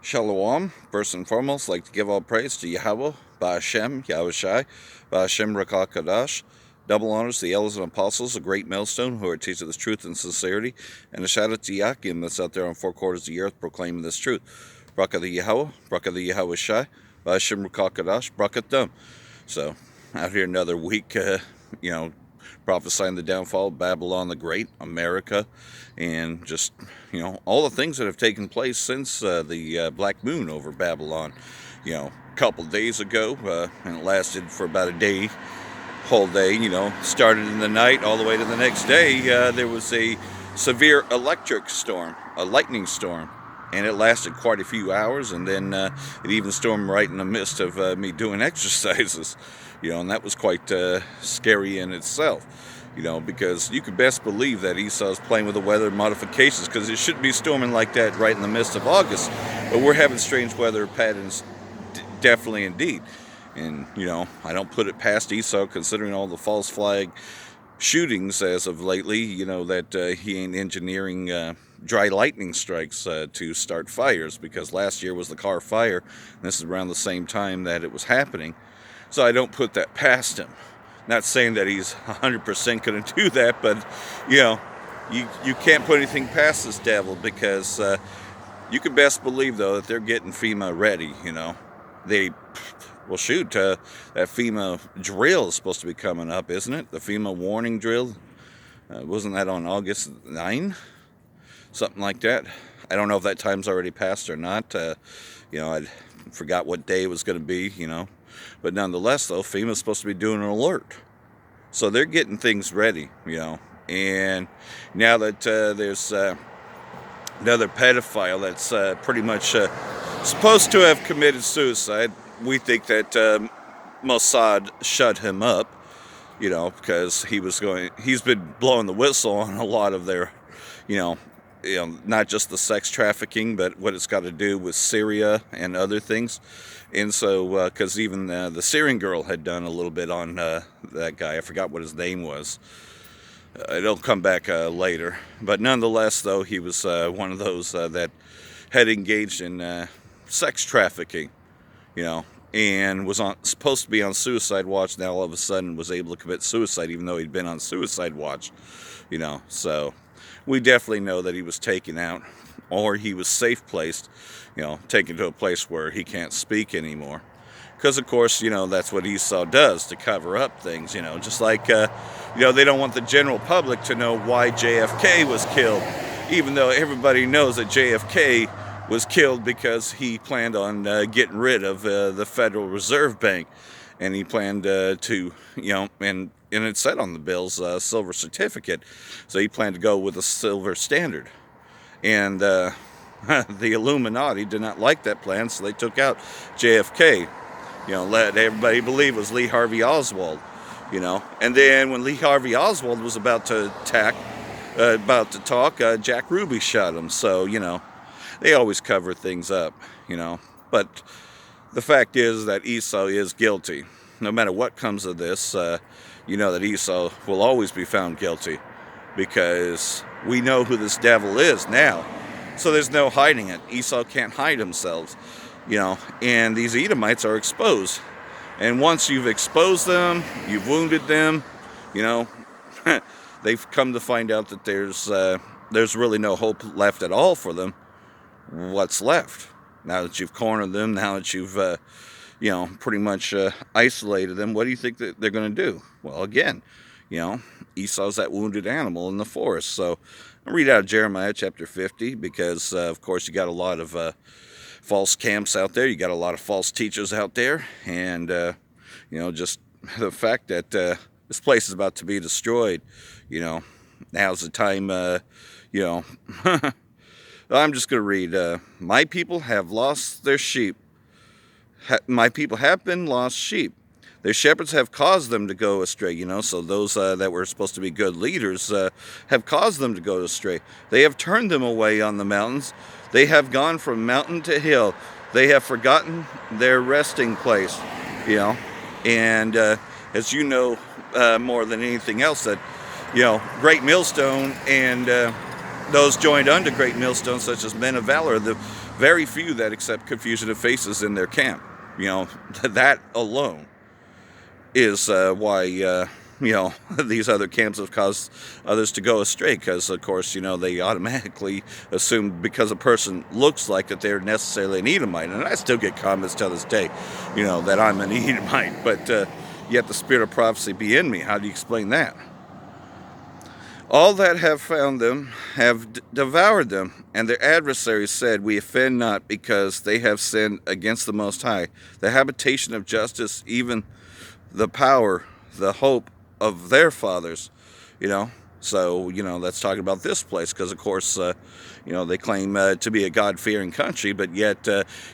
Shalom. First and foremost, I'd like to give all praise to Yahweh, Ba'ashem, Yahushai, Ba'ashem Rakah Kadash. Double honors to the elders and apostles, a great millstone who are teaching this truth and sincerity, and a shout out to Yakim that's out there on four quarters of the earth proclaiming this truth. Brakah the Yahweh, Brakah the Yahushai, Ba'ashem Rakah Kadash, Brakah Dum. So, out here another week, prophesying the downfall of Babylon the Great, America, and just, all the things that have taken place since the Black Moon over Babylon. A couple days ago, and it lasted for about a whole day, started in the night all the way to the next day. There was a severe electric storm, a lightning storm, and it lasted quite a few hours, and then it even stormed right in the midst of me doing exercises, and that was quite scary in itself, because you could best believe that Esau's playing with the weather modifications, because it shouldn't be storming like that right in the midst of August, but we're having strange weather patterns, definitely indeed. And, I don't put it past Esau, considering all the false flag shootings as of lately, that he ain't engineering dry lightning strikes to start fires, because last year was the Carr fire, and this is around the same time that it was happening. So I don't put that past him. Not saying that he's 100% going to do that, but, you can't put anything past this devil, because you can best believe, though, that they're getting FEMA ready, Well, shoot, that FEMA drill is supposed to be coming up, isn't it? The FEMA warning drill. Wasn't that on August 9? Something like that. I don't know if that time's already passed or not. I forgot what day it was going to be, But nonetheless, though, FEMA's supposed to be doing an alert. So they're getting things ready, And now that there's another pedophile that's pretty much supposed to have committed suicide, we think that Mossad shut him up, because he's been blowing the whistle on a lot of their, not just the sex trafficking, but what it's got to do with Syria and other things. And so, because even the Syrian girl had done a little bit on that guy. I forgot what his name was. It'll come back later. But nonetheless, though, he was one of those that had engaged in sex trafficking, and was supposed to be on suicide watch. Now all of a sudden was able to commit suicide, even though he'd been on suicide watch, So we definitely know that he was taken out, or he was safe placed, taken to a place where he can't speak anymore. Because, of course, that's what Esau does to cover up things, just like, they don't want the general public to know why JFK was killed, even though everybody knows that JFK was killed because he planned on getting rid of the Federal Reserve Bank, and he planned to, and it said on the bills, silver certificate, so he planned to go with a silver standard, and the Illuminati did not like that plan, so they took out JFK, let everybody believe it was Lee Harvey Oswald, and then when Lee Harvey Oswald was about to talk, Jack Ruby shot him, so, they always cover things up, But the fact is that Esau is guilty. No matter what comes of this, that Esau will always be found guilty, because we know who this devil is now. So there's no hiding it. Esau can't hide himself, and these Edomites are exposed. And once you've exposed them, you've wounded them, they've come to find out that there's really no hope left at all for them. What's left now that you've cornered them, now that you've pretty much isolated them? What do you think that they're going to do? Well, again, Esau's that wounded animal in the forest. So I'll read out of Jeremiah chapter 50, because of course you got a lot of false camps out there, you got a lot of false teachers out there, and just the fact that this place is about to be destroyed, now's the time, I'm just going to read, my people have lost their sheep. My people have been lost sheep. Their shepherds have caused them to go astray, so those that were supposed to be good leaders have caused them to go astray. They have turned them away on the mountains. They have gone from mountain to hill. They have forgotten their resting place, And as you know, more than anything else, that, Great Millstone and those joined unto great millstones, such as men of valor, the very few that accept confusion of faces in their camp. You know, that alone is why, you know, these other camps have caused others to go astray, because, of course, you know, they automatically assume because a person looks like that they're necessarily an Edomite. And I still get comments to this day, you know, that I'm an Edomite, but yet the spirit of prophecy be in me. How do you explain that? All that have found them have devoured them, and their adversaries said, we offend not, because they have sinned against the Most High, the habitation of justice, even the power, the hope of their fathers. You know, so, you know, let's talk about this place, because, of course, you know, they claim to be a God-fearing country, but yet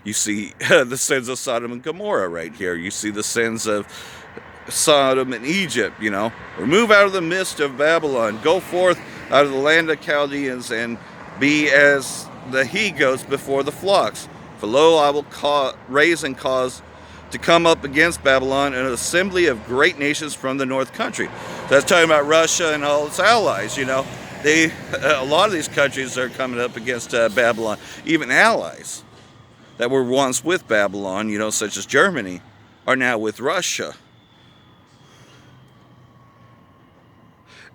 you see the sins of Sodom and Gomorrah right here. You see the sins of Sodom and Egypt. You know, remove out of the midst of Babylon, go forth out of the land of Chaldeans, and be as the he-goats before the flocks. For lo, I will raise and cause to come up against Babylon an assembly of great nations from the north country. So that's talking about Russia and all its allies. You know, a lot of these countries are coming up against Babylon. Even allies that were once with Babylon, you know, such as Germany, are now with Russia.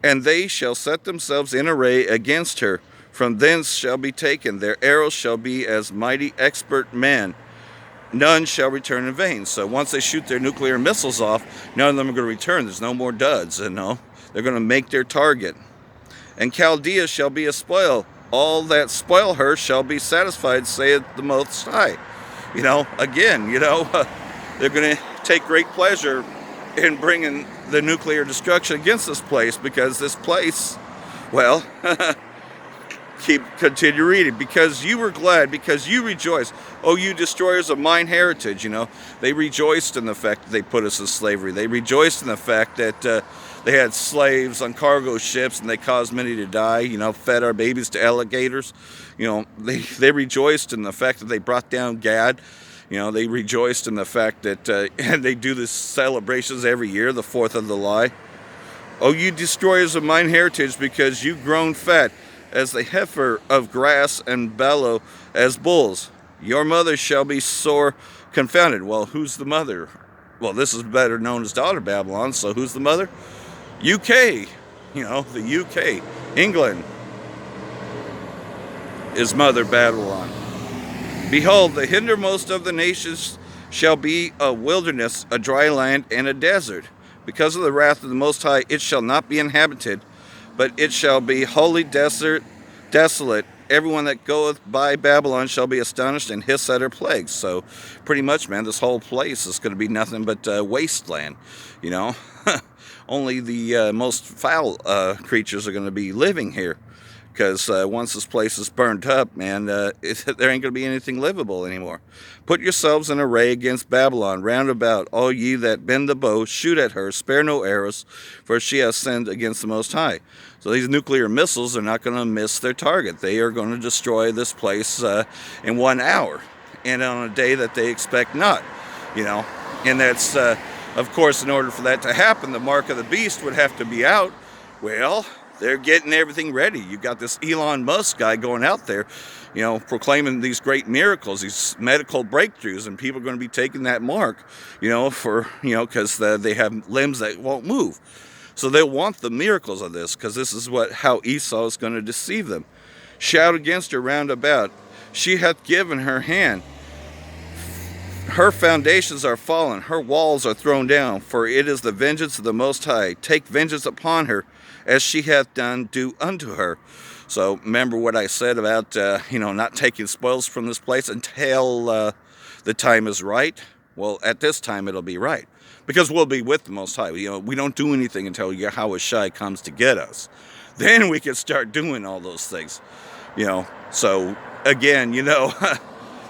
And they shall set themselves in array against her. From thence shall be taken. Their arrows shall be as mighty expert men. None shall return in vain. So once they shoot their nuclear missiles off, none of them are going to return. There's no more duds, you know. They're going to make their target. And Chaldea shall be a spoil. All that spoil her shall be satisfied, saith the Most High. You know, again, you know, they're going to take great pleasure in bringing the nuclear destruction against this place, because this place, well, continue reading. Because you were glad, because you rejoiced, oh, you destroyers of mine heritage. You know, they rejoiced in the fact that they put us in slavery. They rejoiced in the fact that they had slaves on cargo ships and they caused many to die, you know, fed our babies to alligators. You know, they rejoiced in the fact that they brought down Gad. You know, they rejoiced in the fact that, and they do this celebrations every year, the 4th of July. Oh, you destroyers of mine heritage, because you've grown fat as the heifer of grass and bellow as bulls. Your mother shall be sore confounded. Well, who's the mother? Well, this is better known as daughter Babylon, so who's the mother? UK. You know, the UK. England is mother Babylon. Behold, the hindermost of the nations shall be a wilderness, a dry land, and a desert. Because of the wrath of the Most High, it shall not be inhabited, but it shall be wholly desolate. Everyone that goeth by Babylon shall be astonished and hiss at her plagues. So, pretty much, man, this whole place is going to be nothing but wasteland. You know, only the most foul creatures are going to be living here. Because once this place is burned up, man, there ain't going to be anything livable anymore. Put yourselves in array against Babylon, round about, all ye that bend the bow, shoot at her, spare no arrows, for she has sinned against the Most High. So these nuclear missiles are not going to miss their target. They are going to destroy this place in 1 hour, and on a day that they expect not, you know. And that's, of course, in order for that to happen, the mark of the beast would have to be out. Well, they're getting everything ready. You got this Elon Musk guy going out there, you know, proclaiming these great miracles, these medical breakthroughs, and people are going to be taking that mark, you know, for, you know, because they have limbs that won't move. So they want the miracles of this, because this is how Esau is going to deceive them. Shout against her round about. She hath given her hand. Her foundations are fallen. Her walls are thrown down. For it is the vengeance of the Most High. Take vengeance upon her, as she hath done, do unto her. So remember what I said about, you know, not taking spoils from this place until the time is right. Well, at this time it'll be right, because we'll be with the Most High. You know, we don't do anything until Yahweh Shai comes to get us. Then we can start doing all those things, you know. So again, you know,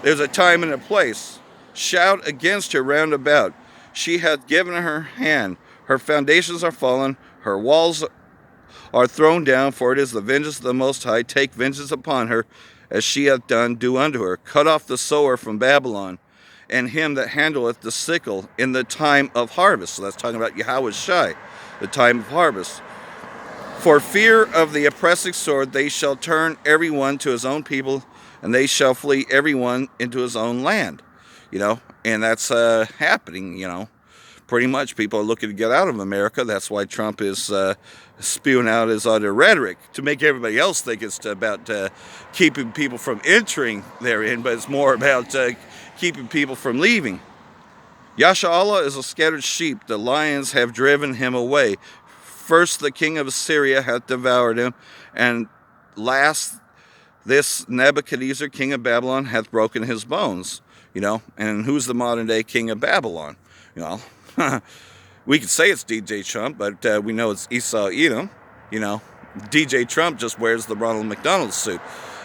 there's a time and a place. Shout against her round about. She hath given her hand. Her foundations are fallen. Her walls are thrown down, for it is the vengeance of the Most High. Take vengeance upon her, as she hath done, do unto her. Cut off the sower from Babylon, and him that handleth the sickle in the time of harvest. So that's talking about Yahweh Shai, the time of harvest. For fear of the oppressing sword, they shall turn everyone to his own people, and they shall flee everyone into his own land. And that's happening. Pretty much people are looking to get out of America. That's why Trump is spewing out his other rhetoric to make everybody else think it's about keeping people from entering therein, but it's more about keeping people from leaving. Yasharahla is a scattered sheep. The lions have driven him away. First the king of Assyria hath devoured him, and last this Nebuchadnezzar, king of Babylon, hath broken his bones. And who's the modern day king of Babylon? We could say it's DJ Trump, but we know it's Esau Edom. DJ Trump just wears the Ronald McDonald suit.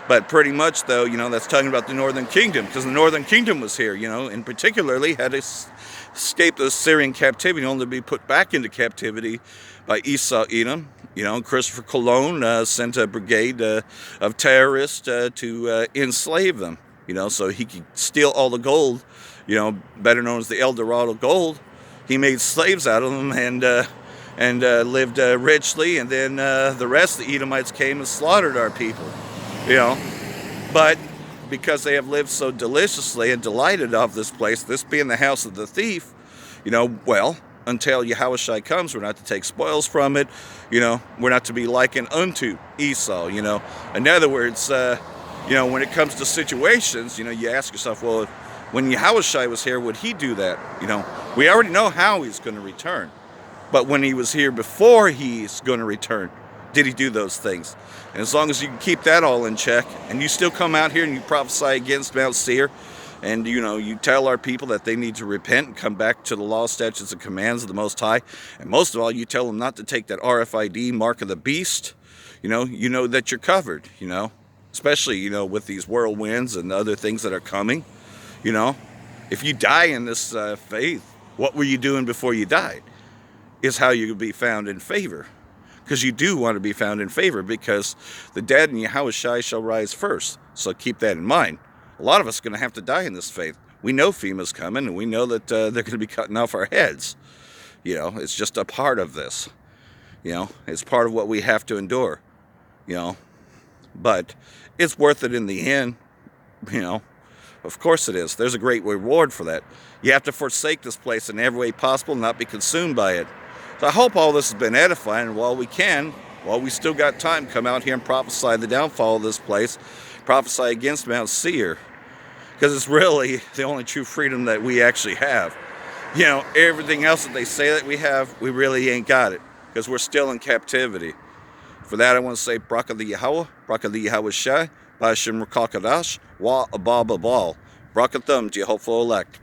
But pretty much, though, that's talking about the Northern Kingdom, because the Northern Kingdom was here, and particularly had escaped the Syrian captivity, only to be put back into captivity by Esau Edom. Christopher Cologne sent a brigade of terrorists to enslave them, so he could steal all the gold, better known as the El Dorado gold. He made slaves out of them and lived richly, and then the rest, the Edomites, came and slaughtered our people. But because they have lived so deliciously and delighted of this place, this being the house of the thief, well, until Yahushua comes, we're not to take spoils from it. We're not to be likened unto Esau. In other words, when it comes to situations, you ask yourself, well, when Yahushua was here, would he do that? We already know how he's going to return. But when he was here before he's going to return, did he do those things? And as long as you can keep that all in check, and you still come out here and you prophesy against Mount Seir, and you tell our people that they need to repent and come back to the law, statutes, and commands of the Most High, and most of all, you tell them not to take that RFID, mark of the beast, you know that you're covered, especially, with these whirlwinds and other things that are coming. If you die in this faith, what were you doing before you died? Is how you will be found in favor. Because you do want to be found in favor, because the dead in Yahushua shall rise first. So keep that in mind. A lot of us are going to have to die in this faith. We know FEMA's coming, and we know that they're going to be cutting off our heads. It's just a part of this. It's part of what we have to endure. But it's worth it in the end. Of course it is. There's a great reward for that. You have to forsake this place in every way possible and not be consumed by it. So I hope all this has been edifying, and while we still got time, come out here and prophesy the downfall of this place, prophesy against Mount Seir, because it's really the only true freedom that we actually have. Everything else that they say that we have, we really ain't got it, because we're still in captivity. For that, I want to say, Braka the Yahweh, Braka the Yahushai, Ba'ashem Rakakadash, Wa Abba Babal, Brakathum to your hopeful elect.